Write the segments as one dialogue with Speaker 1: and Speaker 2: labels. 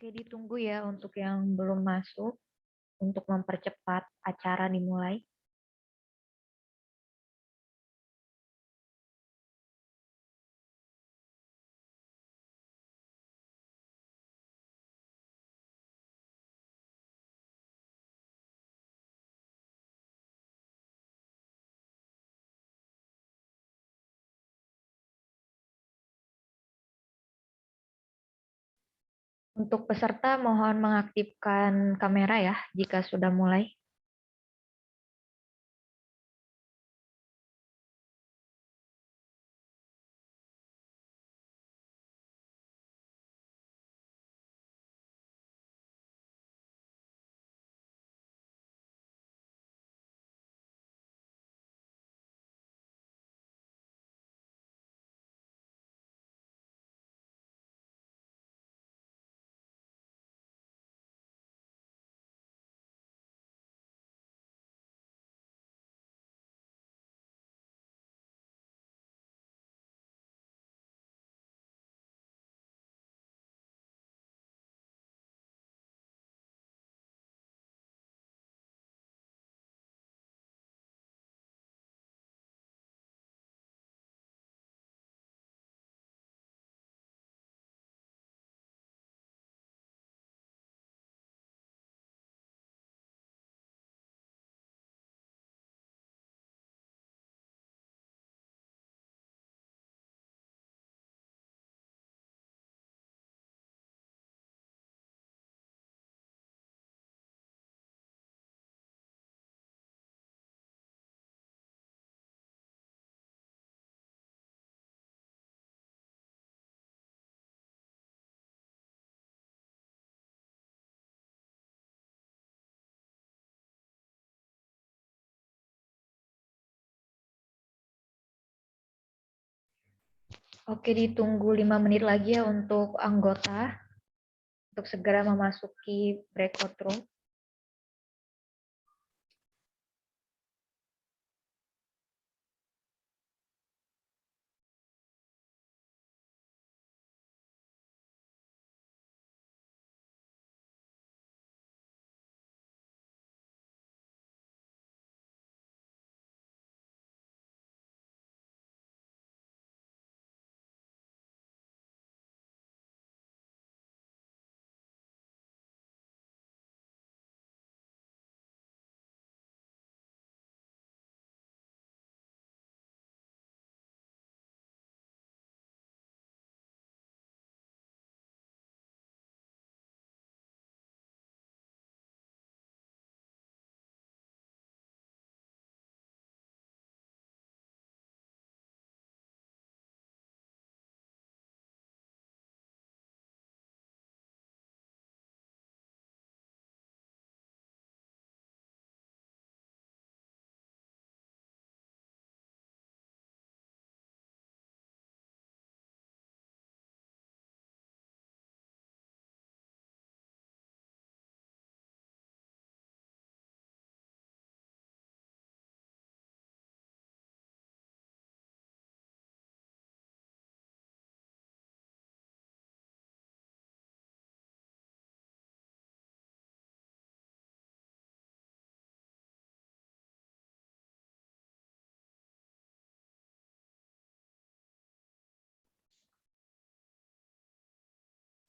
Speaker 1: Oke, ditunggu ya untuk yang belum masuk, untuk mempercepat acara dimulai. Untuk peserta mohon mengaktifkan kamera ya jika sudah mulai. Oke, ditunggu 5 menit lagi ya untuk anggota untuk segera memasuki breakout room.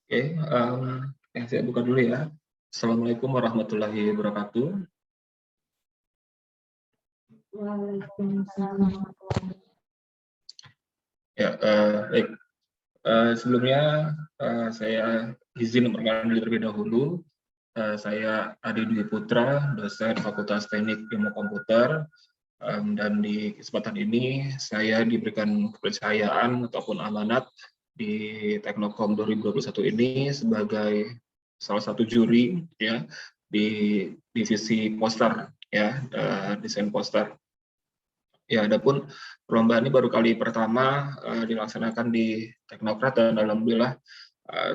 Speaker 2: Oke, saya buka dulu ya. Assalamualaikum warahmatullahi wabarakatuh.
Speaker 1: Waalaikumsalam.
Speaker 2: Ya, baik. Sebelumnya saya izin memperkenalkan diri terlebih dahulu. Saya Adi Dwi Putra, dosen Fakultas Teknik Ilmu Komputer, dan di kesempatan ini saya diberikan kepercayaan ataupun amanat di Teknokom 2021 ini sebagai salah satu juri ya di divisi poster ya, desain poster. Ya, adapun perlombaan ini baru kali pertama dilaksanakan di Teknokrat dan alhamdulillah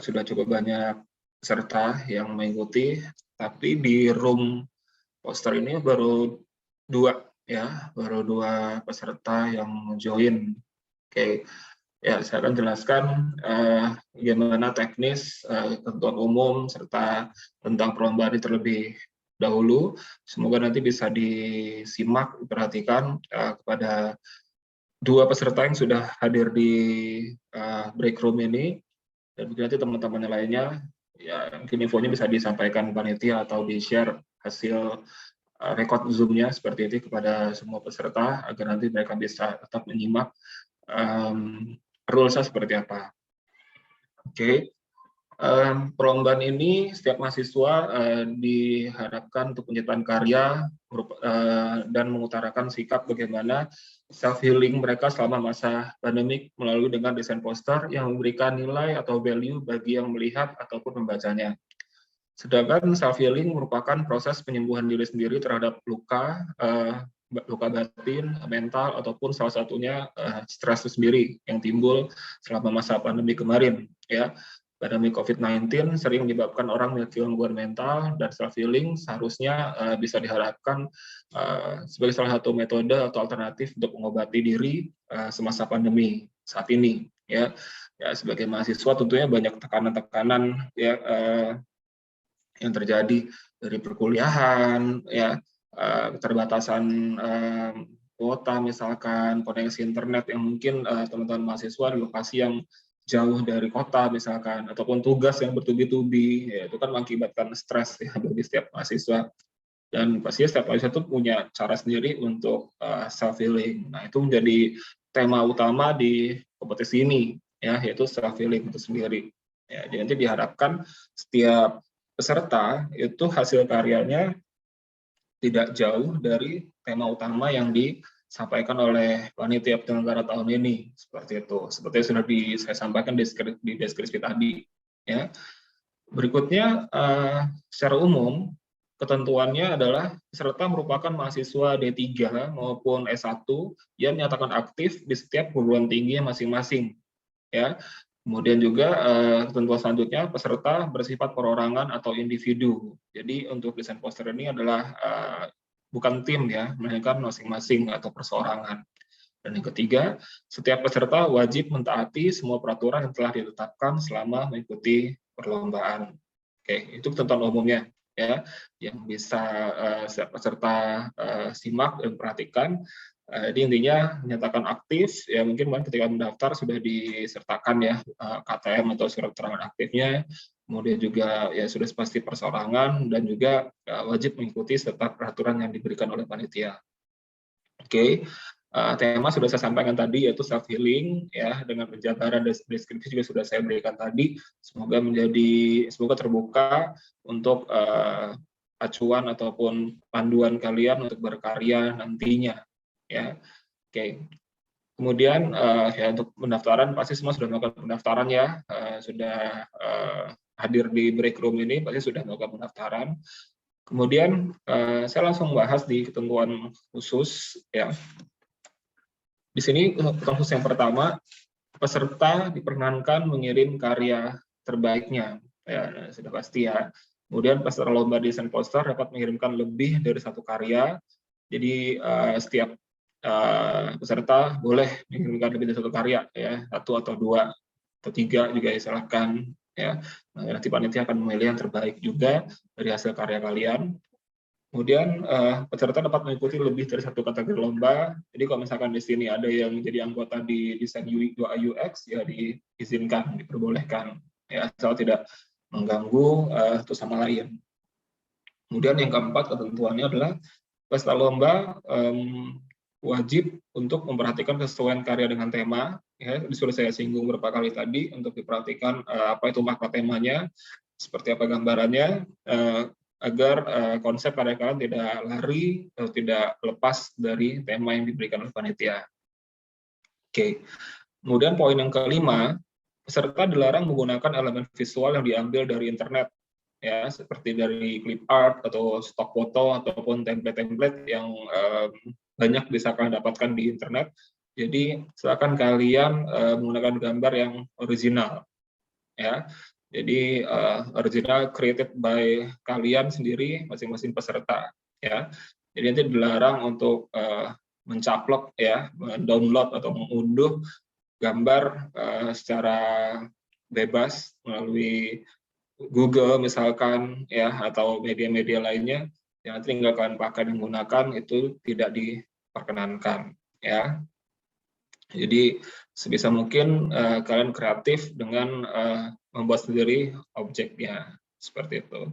Speaker 2: sudah cukup banyak peserta yang mengikuti, tapi di room poster ini baru dua peserta yang join. Oke, Ya, saya akan jelaskan bagaimana teknis, ketentuan umum, serta tentang perlombaan ini terlebih dahulu. Semoga nanti bisa disimak, diperhatikan kepada dua peserta yang sudah hadir di break room ini, dan mungkin nanti teman-teman lainnya, ya mungkin infonya bisa disampaikan panitia atau di-share hasil record Zoom-nya seperti itu kepada semua peserta, agar nanti mereka bisa tetap menyimak rules-nya seperti apa. Oke. Perlombaan ini setiap mahasiswa diharapkan untuk penciptaan karya dan mengutarakan sikap bagaimana self-healing mereka selama masa pandemik melalui dengan desain poster yang memberikan nilai atau value bagi yang melihat ataupun membacanya. Sedangkan self-healing merupakan proses penyembuhan diri sendiri terhadap luka, luka batin, mental, ataupun salah satunya stres sendiri yang timbul selama masa pandemi kemarin. Ya, pandemi COVID-19 sering menyebabkan orang memiliki gangguan mental, dan self-healing seharusnya bisa diharapkan sebagai salah satu metode atau alternatif untuk mengobati diri semasa pandemi saat ini. Ya, sebagai mahasiswa tentunya banyak tekanan-tekanan ya yang terjadi dari perkuliahan, ya keterbatasan kuota misalkan, koneksi internet yang mungkin teman-teman mahasiswa di lokasi yang jauh dari kota misalkan, ataupun tugas yang bertubi-tubi, ya itu kan mengakibatkan stres ya bagi setiap mahasiswa. Dan pastinya setiap mahasiswa itu punya cara sendiri untuk self healing. Nah itu menjadi tema utama di kompetisi ini, ya yaitu self healing itu sendiri. Ya, jadi nanti diharapkan setiap peserta itu hasil karyanya tidak jauh dari tema utama yang disampaikan oleh panitia penyelenggara tahun ini, seperti itu. Seperti yang sudah saya sampaikan di deskripsi tadi. Ya. Berikutnya, secara umum, ketentuannya adalah peserta merupakan mahasiswa D3 maupun S1 yang menyatakan aktif di setiap perguruan tinggi masing-masing. Ya. Kemudian juga ketentuan selanjutnya, peserta bersifat perorangan atau individu. Jadi untuk desain poster ini adalah bukan tim ya, melainkan masing-masing atau perseorangan. Dan yang ketiga, setiap peserta wajib mentaati semua peraturan yang telah ditetapkan selama mengikuti perlombaan. Oke, itu ketentuan umumnya ya, yang bisa setiap peserta simak dan perhatikan. Jadi intinya menyatakan aktif, ya mungkin ketika mendaftar sudah disertakan ya KTM atau surat keterangan aktifnya, kemudian juga ya sudah pasti perseorangan, dan juga wajib mengikuti serta peraturan yang diberikan oleh panitia. Oke, tema sudah saya sampaikan tadi yaitu self healing ya, dengan penjabaran deskripsi juga sudah saya berikan tadi. Semoga terbuka untuk acuan ataupun panduan kalian untuk berkarya nantinya ya. Oke. Kemudian ya untuk pendaftaran pasti semua sudah melakukan pendaftaran ya, sudah hadir di break room ini pasti sudah melakukan pendaftaran. Kemudian saya langsung bahas di ketentuan khusus ya. Di sini ketentuan khusus yang pertama, peserta diperkenankan mengirim karya terbaiknya, ya sudah pasti ya. Kemudian peserta lomba desain poster dapat mengirimkan lebih dari satu karya. Jadi setiap peserta boleh mengirimkan lebih dari satu karya, ya satu atau dua atau tiga juga silakan ya. Nanti panitia akan memilih yang terbaik juga dari hasil karya kalian. Kemudian peserta dapat mengikuti lebih dari satu kategori lomba. Jadi kalau misalkan di sini ada yang menjadi anggota di desain UI UX, ya diizinkan, diperbolehkan, ya asal tidak mengganggu satu sama lain. Kemudian yang keempat ketentuannya adalah peserta lomba wajib untuk memperhatikan kesesuaian karya dengan tema. Ya, sudah saya singgung beberapa kali tadi untuk diperhatikan apa itu makna temanya, seperti apa gambarannya, agar konsep karya kalian tidak lari atau tidak lepas dari tema yang diberikan oleh panitia. Oke. Kemudian poin yang kelima, peserta dilarang menggunakan elemen visual yang diambil dari internet, ya seperti dari clip art atau stok foto ataupun template-template yang banyak bisa kalian dapatkan di internet. Jadi silakan kalian menggunakan gambar yang original, ya. Jadi original created by kalian sendiri masing-masing peserta ya. Jadi nanti dilarang untuk mencaplok ya, mendownload atau mengunduh gambar secara bebas melalui Google misalkan ya, atau media-media lainnya yang nanti tinggal kalian pakai dan gunakan, itu tidak diperkenankan ya. Jadi sebisa mungkin kalian kreatif dengan membuat sendiri objeknya seperti itu.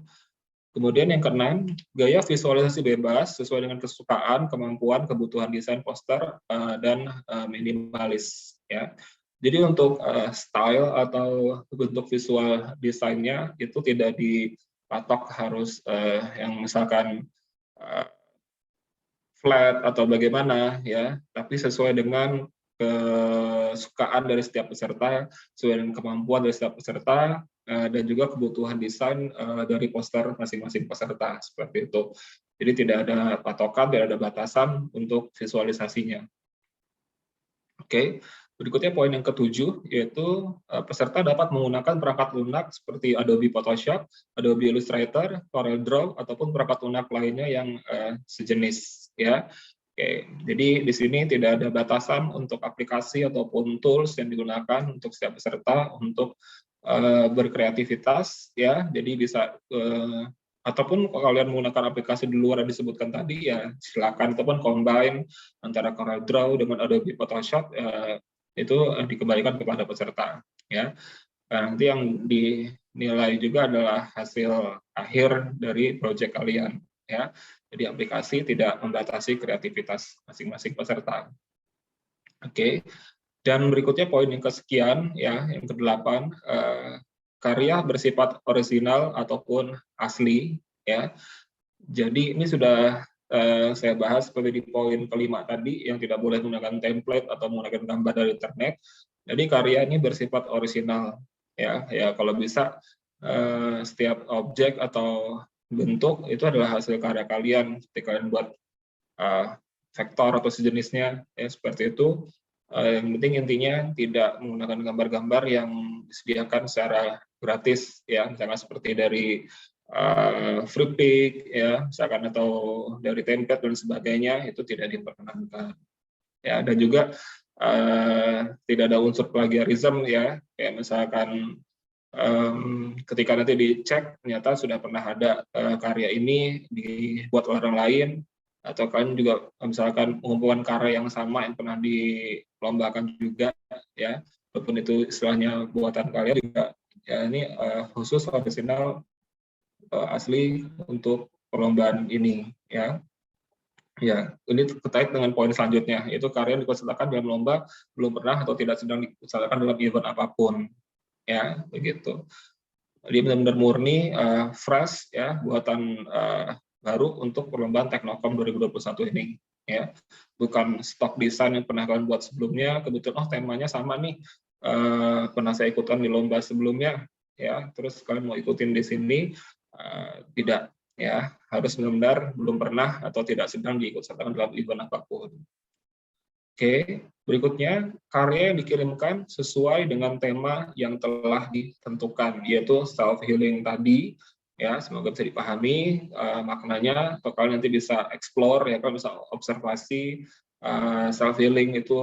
Speaker 2: Kemudian yang keenam, gaya visualisasi bebas sesuai dengan kesukaan, kemampuan, kebutuhan desain poster, dan minimalis. Ya. Jadi untuk style atau bentuk visual desainnya itu tidak dipatok harus yang misalkan flat atau bagaimana ya, tapi sesuai dengan kesukaan dari setiap peserta, sesuai dengan kemampuan dari setiap peserta, dan juga kebutuhan desain dari poster masing-masing peserta, seperti itu. Jadi tidak ada patokan, tidak ada batasan untuk visualisasinya. Oke, berikutnya poin yang ketujuh, yaitu peserta dapat menggunakan perangkat lunak seperti Adobe Photoshop, Adobe Illustrator, CorelDRAW, ataupun perangkat lunak lainnya yang sejenis. Ya. Oke, jadi di sini tidak ada batasan untuk aplikasi ataupun tools yang digunakan untuk setiap peserta untuk berkreativitas, ya. Jadi bisa ataupun kalau kalian menggunakan aplikasi di luar yang disebutkan tadi, ya silakan, ataupun combine antara CorelDRAW dengan Adobe Photoshop, itu dikembalikan kepada peserta, ya. Nanti yang dinilai juga adalah hasil akhir dari proyek kalian, ya. Jadi aplikasi tidak membatasi kreativitas masing-masing peserta. Oke. Dan berikutnya poin yang kesekian, ya, yang ke-8, karya bersifat orisinal ataupun asli, ya. Jadi ini sudah saya bahas seperti di poin kelima tadi, yang tidak boleh menggunakan template atau menggunakan gambar dari internet. Jadi karya ini bersifat orisinal, ya. Ya kalau bisa setiap objek atau bentuk itu adalah hasil karya kalian. Ketika kalian buat vektor atau sejenisnya, ya seperti itu. Yang penting intinya tidak menggunakan gambar-gambar yang disediakan secara gratis, ya, misalnya seperti dari Fruitpik, ya, misalkan, atau dari template dan sebagainya, itu tidak diperkenankan. Ya, dan juga tidak ada unsur plagiarisme, ya, kayak misalkan ketika nanti dicek ternyata sudah pernah ada karya ini dibuat orang lain, atau kalian juga misalkan mengumpulkan karya yang sama yang pernah dilombakan juga, ya, walaupun itu istilahnya buatan kalian juga, ya, ini khusus original asli untuk perlombaan ini, ya. Ya, ini terkait dengan poin selanjutnya, yaitu karya yang dipesertakan dalam lomba belum pernah atau tidak sedang dipesertakan dalam event apapun, ya, begitu. Jadi benar-benar murni fresh, ya, buatan baru untuk perlombaan Teknokom 2021 ini, ya. Bukan stok desain yang pernah kalian buat sebelumnya, kebetulan temanya sama nih, pernah saya ikutan di lomba sebelumnya, ya, terus kalian mau ikutin di sini, tidak, ya, harus benar-benar belum pernah atau tidak sedang diikutsertakan dalam event apapun. Oke, berikutnya karya yang dikirimkan sesuai dengan tema yang telah ditentukan, yaitu self healing tadi, ya, semoga bisa dipahami maknanya, atau kalian nanti bisa explore, ya, kalian bisa observasi self healing itu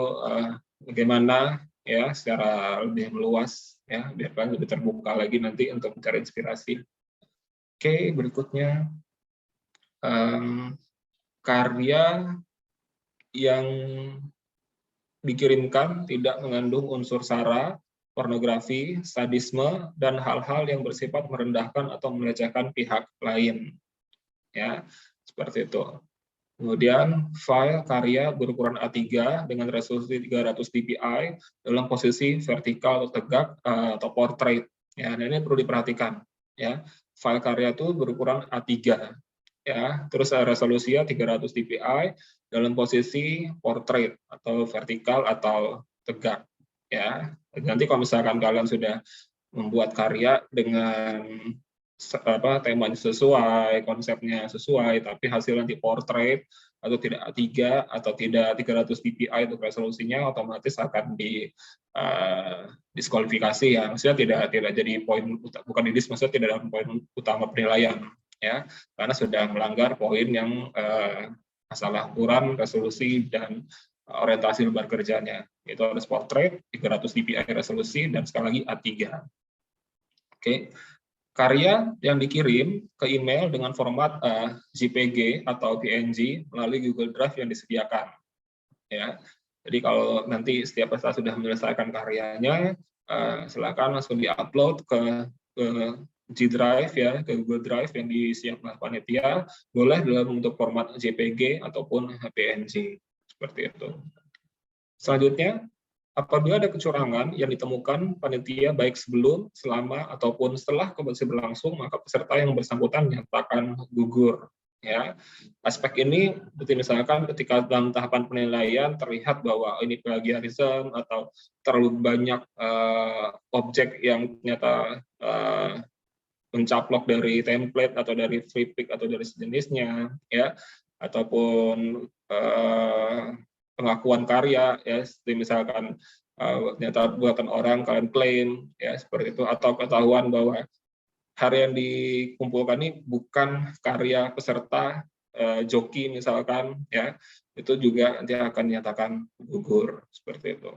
Speaker 2: bagaimana, ya, secara lebih meluas, ya, biar kalian lebih terbuka lagi nanti untuk mencari inspirasi. Oke, berikutnya karya yang dikirimkan tidak mengandung unsur sara, pornografi, sadisme, dan hal-hal yang bersifat merendahkan atau melecehkan pihak lain. Ya, seperti itu. Kemudian file karya berukuran A3 dengan resolusi 300 dpi dalam posisi vertikal atau tegak atau portrait. Ya, dan ini perlu diperhatikan. Ya, file karya itu berukuran A3. Ya, terus resolusinya 300 dpi dalam posisi portrait atau vertikal atau tegak, ya. Nanti kalau misalkan kalian sudah membuat karya dengan temanya sesuai, konsepnya sesuai, tapi hasil nanti portrait atau tidak A3 atau tidak 300 dpi untuk resolusinya, otomatis akan diskualifikasi, ya. Maksudnya tidak jadi poin, bukan didis, maksudnya tidak ada poin utama penilaian, ya, karena sudah melanggar poin yang masalah ukuran, resolusi, dan orientasi lembar kerjanya. Itu ada portrait, 300 dpi resolusi, dan sekali lagi A3. Oke. Karya yang dikirim ke email dengan format JPG atau PNG melalui Google Drive yang disediakan. Ya, jadi kalau nanti setiap peserta sudah menyelesaikan karyanya, silakan langsung diupload ke G Drive ya, ke Google Drive yang disiapkan panitia, boleh dalam bentuk format JPG ataupun PNG seperti itu. Selanjutnya, apabila ada kecurangan yang ditemukan panitia baik sebelum, selama, ataupun setelah kompetisi berlangsung, maka peserta yang bersangkutan dinyatakan gugur. Ya, aspek ini seperti misalkan ketika dalam tahapan penilaian terlihat bahwa ini plagiarisme atau terlalu banyak objek yang ternyata mencaplok dari template atau dari free pick atau dari sejenisnya, ya, ataupun pengakuan karya, ya, seperti misalkan ternyata buatan orang kalian klaim, ya, seperti itu, atau ketahuan bahwa karya yang dikumpulkan ini bukan karya peserta joki misalkan, ya, itu juga nanti akan dinyatakan gugur seperti itu.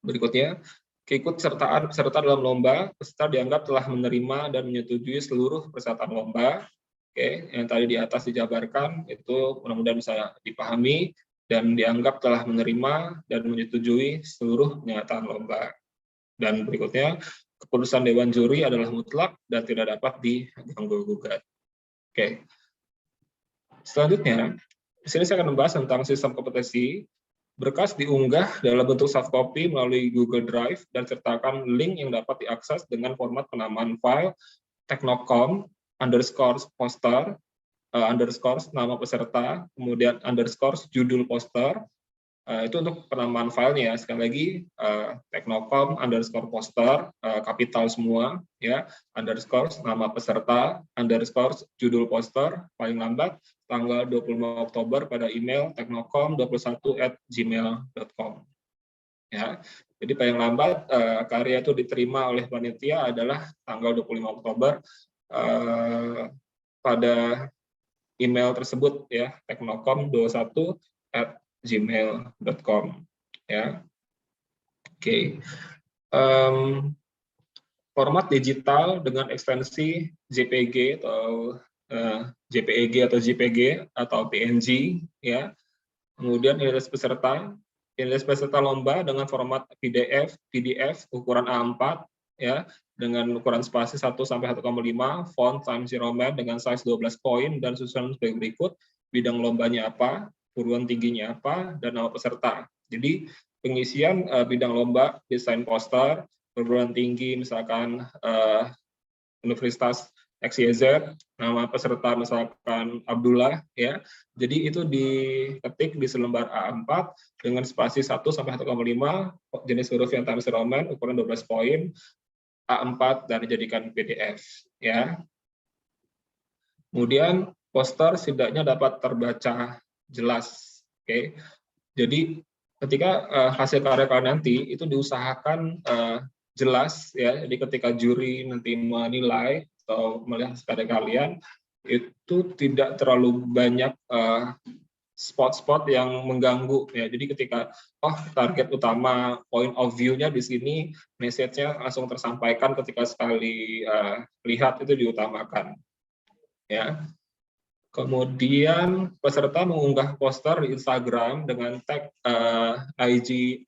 Speaker 2: Berikutnya, keikutsertaan peserta dalam lomba, peserta dianggap telah menerima dan menyetujui seluruh persyaratan lomba. Oke, yang tadi di atas dijabarkan itu mudah-mudahan bisa dipahami dan dianggap telah menerima dan menyetujui seluruh pernyataan lomba. Dan berikutnya, keputusan Dewan Juri adalah mutlak dan tidak dapat diganggu-gugat. Oke. Selanjutnya, di sini saya akan membahas tentang sistem kompetensi. Berkas diunggah dalam bentuk soft copy melalui Google Drive dan sertakan link yang dapat diakses dengan format penamaan file technocom _poster _ nama peserta, kemudian _ judul poster. Itu untuk penamaan filenya. Sekali lagi, technocom _poster kapital semua, ya, _ nama peserta _ judul poster, paling lambat tanggal 25 Oktober pada email technocom21@gmail.com. Ya, jadi paling lambat karya itu diterima oleh panitia adalah tanggal 25 Oktober pada email tersebut, ya, technocom21@gmail.com. Ya, oke. Format digital dengan ekstensi JPG atau JPEG atau JPG atau PNG, ya. Kemudian identitas peserta lomba dengan format PDF ukuran A4, ya, dengan ukuran spasi 1 sampai 1,5, font Times New Roman dengan size 12 poin dan susunan sebagai berikut: bidang lombanya apa, perguruan tingginya apa, dan nama peserta. Jadi pengisian bidang lomba, desain poster, perguruan tinggi misalkan Universitas XYZ, nama peserta misalkan Abdullah, ya. Jadi itu diketik di selembar A4 dengan spasi 1 sampai 1,5, jenis huruf yang Times New Roman, ukuran 12 poin, A4 dan dijadikan PDF, ya. Kemudian poster setidaknya dapat terbaca jelas, oke. Jadi ketika hasil karya kalian nanti itu diusahakan jelas, ya. Jadi ketika juri nanti menilai atau melihat karya kalian itu tidak terlalu banyak spot-spot yang mengganggu, ya. Jadi ketika target utama point of view-nya di sini, message-nya langsung tersampaikan ketika sekali lihat itu diutamakan, ya. Kemudian peserta mengunggah poster di Instagram dengan tag IG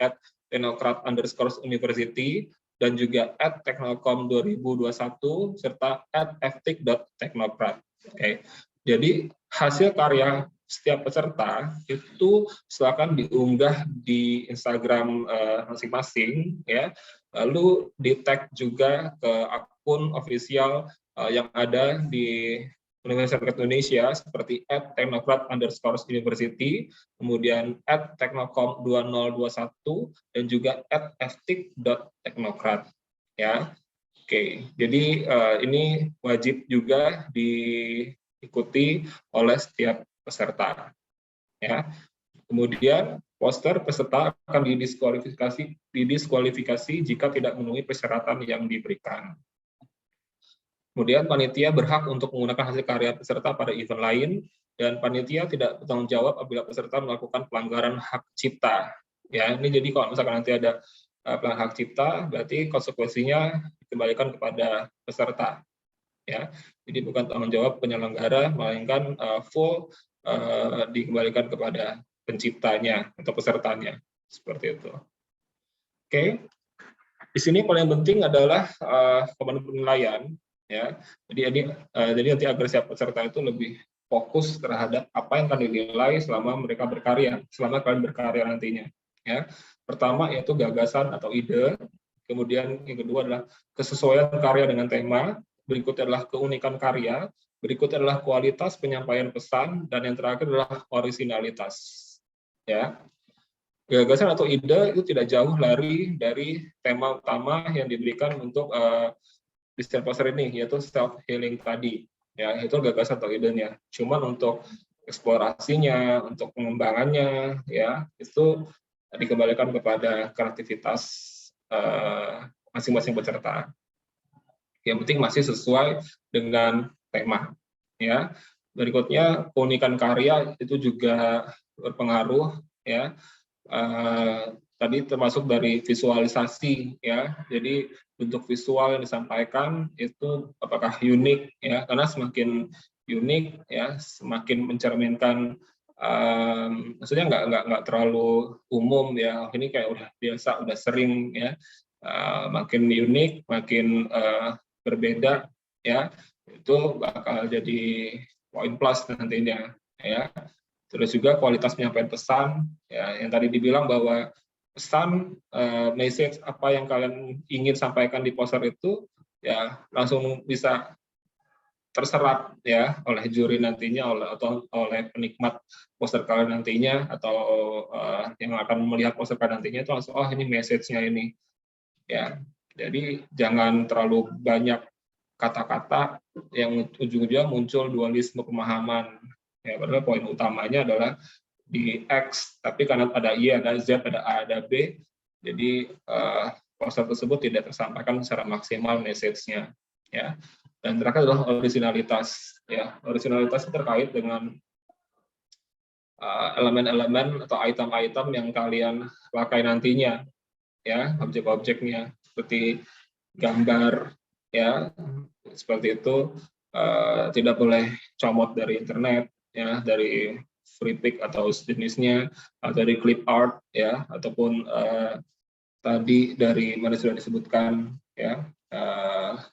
Speaker 2: @technocrat_university dan juga @technocom2021 serta @ftik.technocrat. Oke. Jadi hasil karya setiap peserta itu silakan diunggah di Instagram masing-masing, ya. Lalu di tag juga ke akun official yang ada di Universitas Indonesia seperti @technocrat_university, kemudian @technocom2021 dan juga @ftik.technocrat, ya. Oke, jadi ini wajib juga diikuti oleh setiap peserta, ya. Kemudian poster peserta akan didiskualifikasi jika tidak memenuhi persyaratan yang diberikan. Kemudian panitia berhak untuk menggunakan hasil karya peserta pada event lain dan panitia tidak bertanggung jawab apabila peserta melakukan pelanggaran hak cipta. Ya, ini jadi kalau misalkan nanti ada pelanggaran hak cipta, berarti konsekuensinya dikembalikan kepada peserta. Ya, jadi bukan tanggung jawab penyelenggara, melainkan full dikembalikan kepada penciptanya atau pesertanya, seperti itu. Oke, di sini paling penting adalah komponen penilaian. Ya, jadi nanti agar setiap peserta itu lebih fokus terhadap apa yang akan dinilai selama mereka berkarya, selama kalian berkarya nantinya. Ya, pertama yaitu gagasan atau ide, kemudian yang kedua adalah kesesuaian karya dengan tema, berikutnya adalah keunikan karya, berikutnya adalah kualitas penyampaian pesan, dan yang terakhir adalah orisinalitas. Ya, gagasan atau ide itu tidak jauh lari dari tema utama yang diberikan untuk desain poster ini, yaitu self healing tadi. Ya, itu gagasan atau idenya. Cuman untuk eksplorasinya, untuk pengembangannya, ya itu dikembalikan kepada kreativitas masing-masing peserta. Yang penting masih sesuai dengan tema. Ya, berikutnya keunikan karya itu juga berpengaruh. Ya, tadi termasuk dari visualisasi. Ya, jadi bentuk visual yang disampaikan itu apakah unik, ya, karena semakin unik, ya, semakin mencerminkan, maksudnya nggak terlalu umum, ya, ini kayak udah biasa, udah sering, ya, makin unik, makin berbeda, ya, itu bakal jadi poin plus nantinya, ya. Terus juga kualitas penyampaian pesan, ya, yang tadi dibilang bahwa pesan, message apa yang kalian ingin sampaikan di poster itu, ya langsung bisa terserap, ya, oleh juri nantinya, atau oleh penikmat poster kalian nantinya, atau yang akan melihat poster kalian nantinya itu langsung, oh ini message-nya ini, ya. Jadi jangan terlalu banyak kata-kata yang ujung-ujungnya muncul dualisme pemahaman. Ya, padahal poin utamanya adalah di X, tapi karena ada Y, ada Z, ada A, ada B, jadi poster tersebut tidak tersampaikan secara maksimal message-nya. Ya. Dan terakhir adalah originalitas. Ya, originalitas terkait dengan elemen-elemen atau item-item yang kalian pakai nantinya, ya, objek-objeknya seperti gambar, ya, seperti itu, tidak boleh comot dari internet, ya, dari free pick atau sejenisnya, dari clip art, ya, ataupun tadi dari mana sudah disebutkan, ya,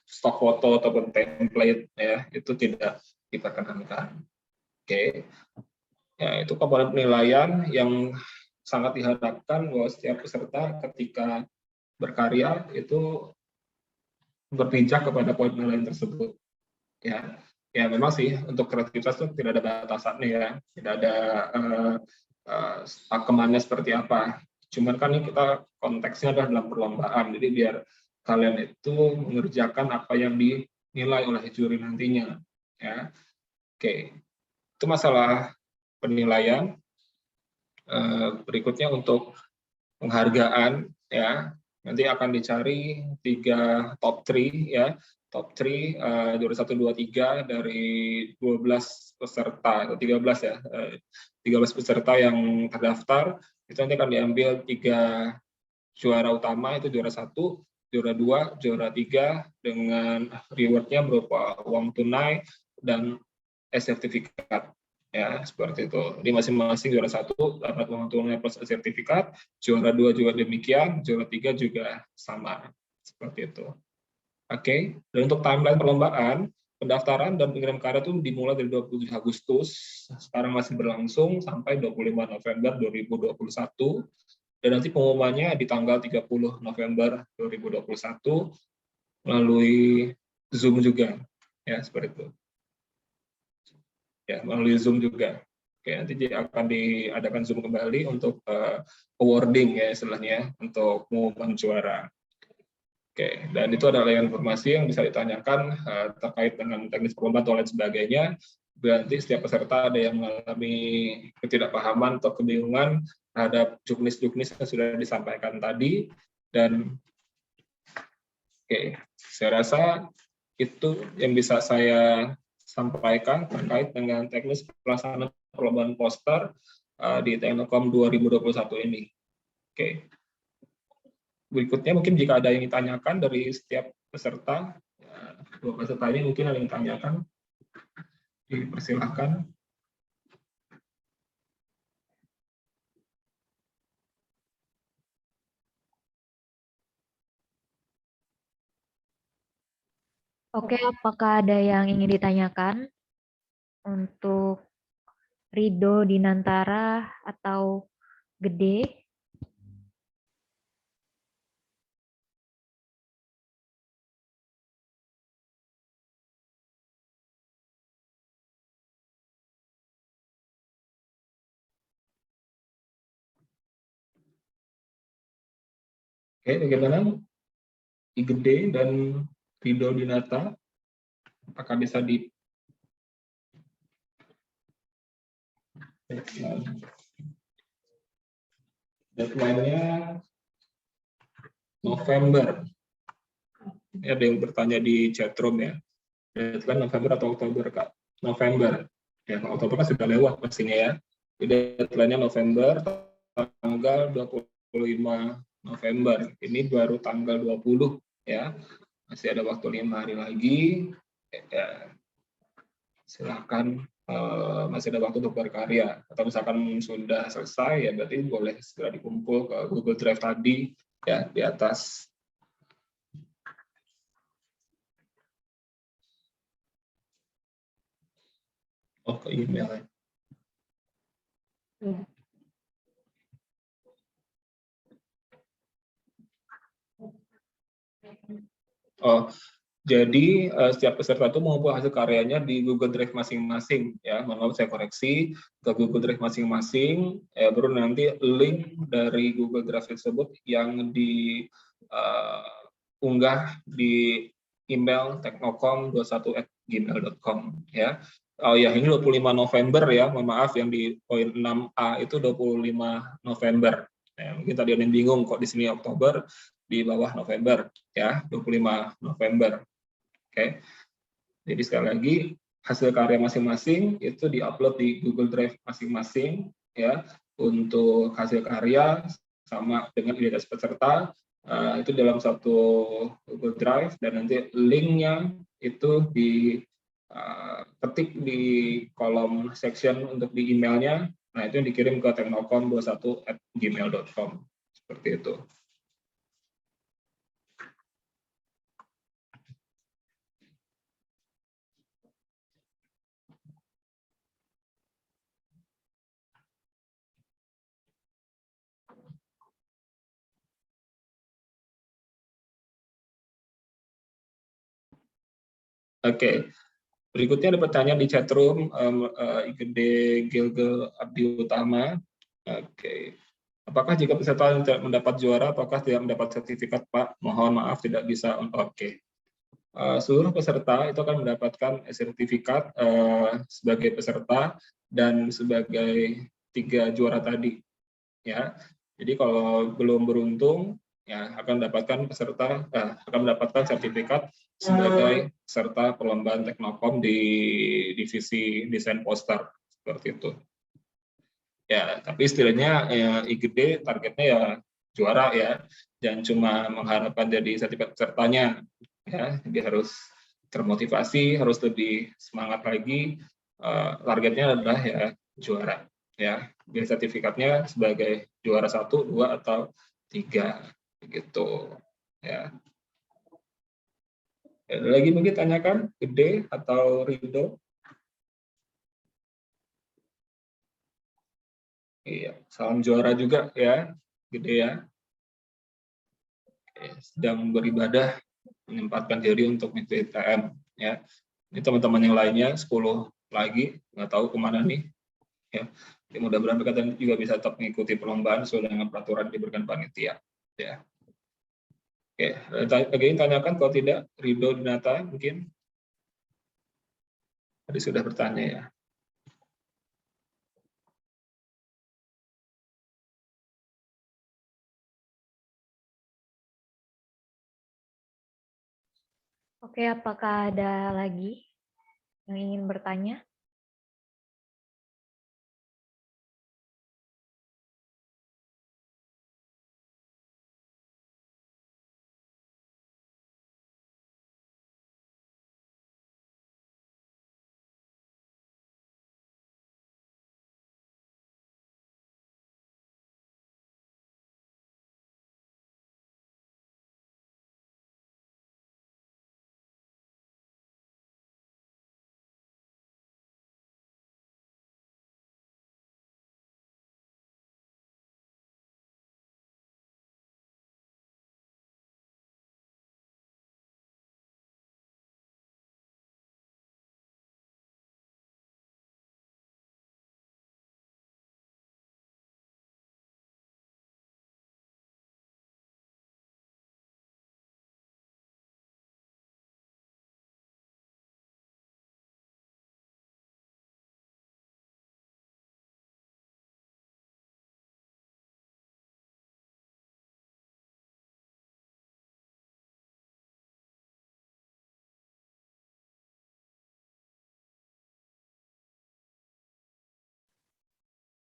Speaker 2: stok foto ataupun template, ya, itu tidak diperkenankan. Oke, ya, itu komponen penilaian yang sangat diharapkan bahwa setiap peserta ketika berkarya itu berpijak kepada poin penilaian tersebut. Ya, ya memang sih untuk kreativitas itu tidak ada batasannya, ya, tidak ada pakemannya seperti apa. Cuman kan ini kita konteksnya adalah dalam perlombaan, jadi biar kalian itu mengerjakan apa yang dinilai oleh juri nantinya. Ya, oke, itu masalah penilaian. Berikutnya untuk penghargaan, ya, nanti akan dicari 3 top 3, ya, top 3 juara 1, 2, 3 dari 12 peserta atau 13, ya, 13 peserta yang terdaftar itu nanti akan diambil 3 juara utama, itu juara 1, juara 2, juara 3 dengan rewardnya berupa uang tunai dan sertifikat. Ya, seperti itu. Di masing-masing juara 1 dapat uang tunai plus sertifikat, juara 2 juga demikian, juara 3 juga sama. Seperti itu. Oke, dan untuk timeline perlombaan, pendaftaran dan pengirim karya itu dimulai dari 27 Agustus, sekarang masih berlangsung sampai 25 November 2021, dan nanti pengumumannya di tanggal 30 November 2021 melalui Zoom juga. Ya, seperti itu. Ya, melalui Zoom juga. Oke, nanti akan diadakan Zoom kembali untuk awarding, ya, istilahnya, untuk pengumuman juara. Oke, dan itu adalah informasi yang bisa ditanyakan terkait dengan teknis perlombaan atau lain sebagainya. Berarti setiap peserta ada yang mengalami ketidakpahaman atau kebingungan terhadap juknis-juknis yang sudah disampaikan tadi. Dan oke, saya rasa itu yang bisa saya sampaikan terkait dengan teknis pelaksanaan perlombaan poster di Teknokom 2021 ini. Oke. Berikutnya mungkin jika ada yang ditanyakan dari setiap peserta, dua peserta ini mungkin ada yang ditanyakan, dipersilahkan.
Speaker 1: Oke, apakah ada yang ingin ditanyakan untuk Rido Dinantara atau Gede?
Speaker 2: Oke, bagaimana Gede dan Rido Dinata? Apakah bisa di deadline-nya November? Ada yang bertanya di chatroom ya. Deadline November atau Oktober, Kak? November. Ya, Oktober kan sudah lewat pastinya ya. Jadi deadline-nya November, tanggal 25 November. Ini baru tanggal 20 ya. Masih ada waktu 5 hari lagi. Ya, silakan, masih ada waktu untuk berkarya. Atau misalkan sudah selesai ya berarti boleh segera dikumpul ke Google Drive tadi ya di atas. Oh, ke email ya. Oh, jadi setiap peserta itu mengumpul hasil karyanya di Google Drive masing-masing ya. Mohon maaf saya koreksi ke Google Drive masing-masing. Baru nanti link dari Google Drive tersebut yang diunggah di email teknokom21@gmail.com ya. Oh ya, ini 25 November ya. Mohon maaf yang di poin 6A itu 25 November. Ya, mungkin tadi ada yang bingung kok di sini Oktober, di bawah November ya, 25 November. Oke. Jadi sekali lagi hasil karya masing-masing itu diupload di Google Drive masing-masing ya. Untuk hasil karya sama dengan identitas peserta itu dalam satu Google Drive dan nanti linknya itu ketik di kolom section untuk di emailnya. Nah itu yang dikirim ke teknokom21@gmail.com seperti itu. Oke, berikutnya ada pertanyaan di chatroom IGD Gilgel Abdi Utama. Oke, apakah jika peserta tidak mendapat juara, apakah tidak mendapat sertifikat, Pak? Mohon maaf tidak bisa. Oke, seluruh peserta itu akan mendapatkan sertifikat sebagai peserta dan sebagai 3 juara tadi. Ya, jadi kalau belum beruntung ya akan mendapatkan sertifikat sebagai peserta perlombaan Teknokom di divisi desain poster seperti itu. Ya, tapi istilahnya ya, IGD targetnya ya juara ya, jangan cuma mengharapkan jadi sertifikat pesertanya ya, jadi harus termotivasi, harus lebih semangat lagi. Targetnya adalah ya juara ya, biar sertifikatnya sebagai juara 1, 2 atau 3 gitu ya. Ada lagi mungkin tanyakan Gede atau Rido? Iya, salam juara juga ya Gede ya. Sedang beribadah menyempatkan diri untuk mengikuti TM ya. Ini teman-teman yang lainnya 10 lagi nggak tahu kemana nih ya. Mudah-mudahan mereka juga bisa tetap mengikuti perlombaan sesuai dengan peraturan diberikan panitia ya. Oke, lagi tanyakan kalau tidak Rido Dinata mungkin tadi sudah bertanya ya.
Speaker 1: Oke, apakah ada lagi? yang ingin bertanya?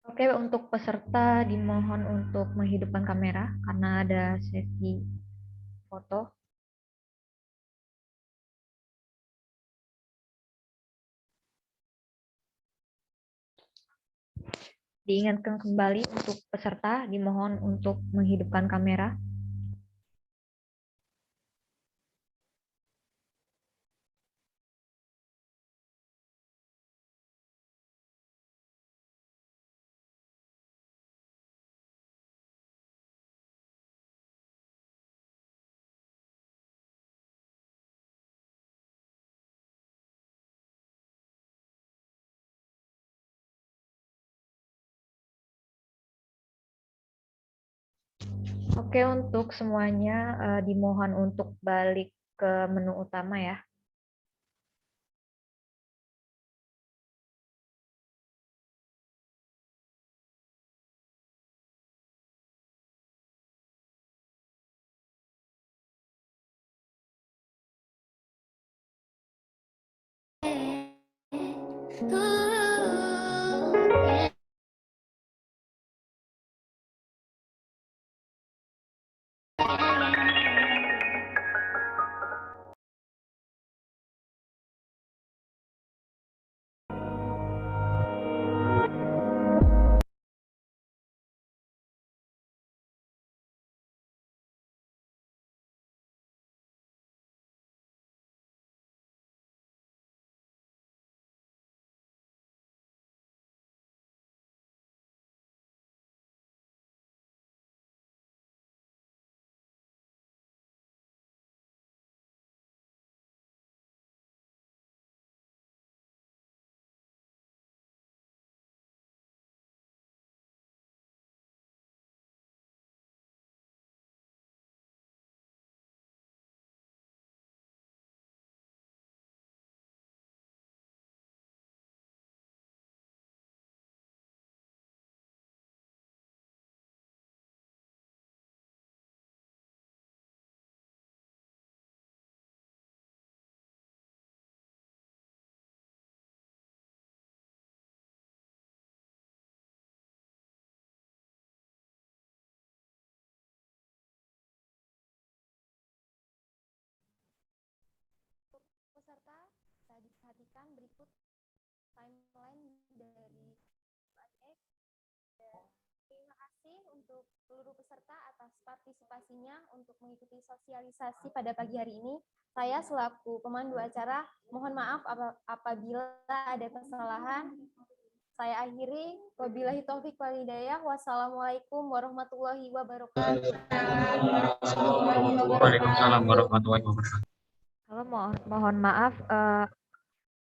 Speaker 1: Oke, untuk peserta dimohon untuk menghidupkan kamera karena ada sesi foto. Diingatkan kembali untuk peserta dimohon untuk menghidupkan kamera. Oke, untuk semuanya dimohon untuk balik ke menu utama ya. Peserta, saya diperhatikan berikut timeline dari proyek. Terima kasih untuk seluruh peserta atas partisipasinya untuk mengikuti sosialisasi pada pagi hari ini. Saya selaku pemandu acara, mohon maaf apabila ada kesalahan. Saya akhiri, wabillahi taufik wal hidayah. Wassalamualaikum warahmatullahi wabarakatuh.
Speaker 2: Waalaikumsalam warahmatullahi wabarakatuh.
Speaker 1: Halo, mohon maaf,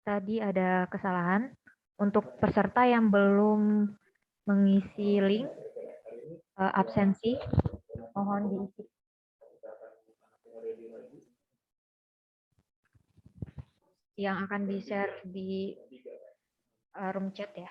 Speaker 1: tadi ada kesalahan. Untuk peserta yang belum mengisi link absensi, mohon diisi. Yang akan di-share di room chat ya.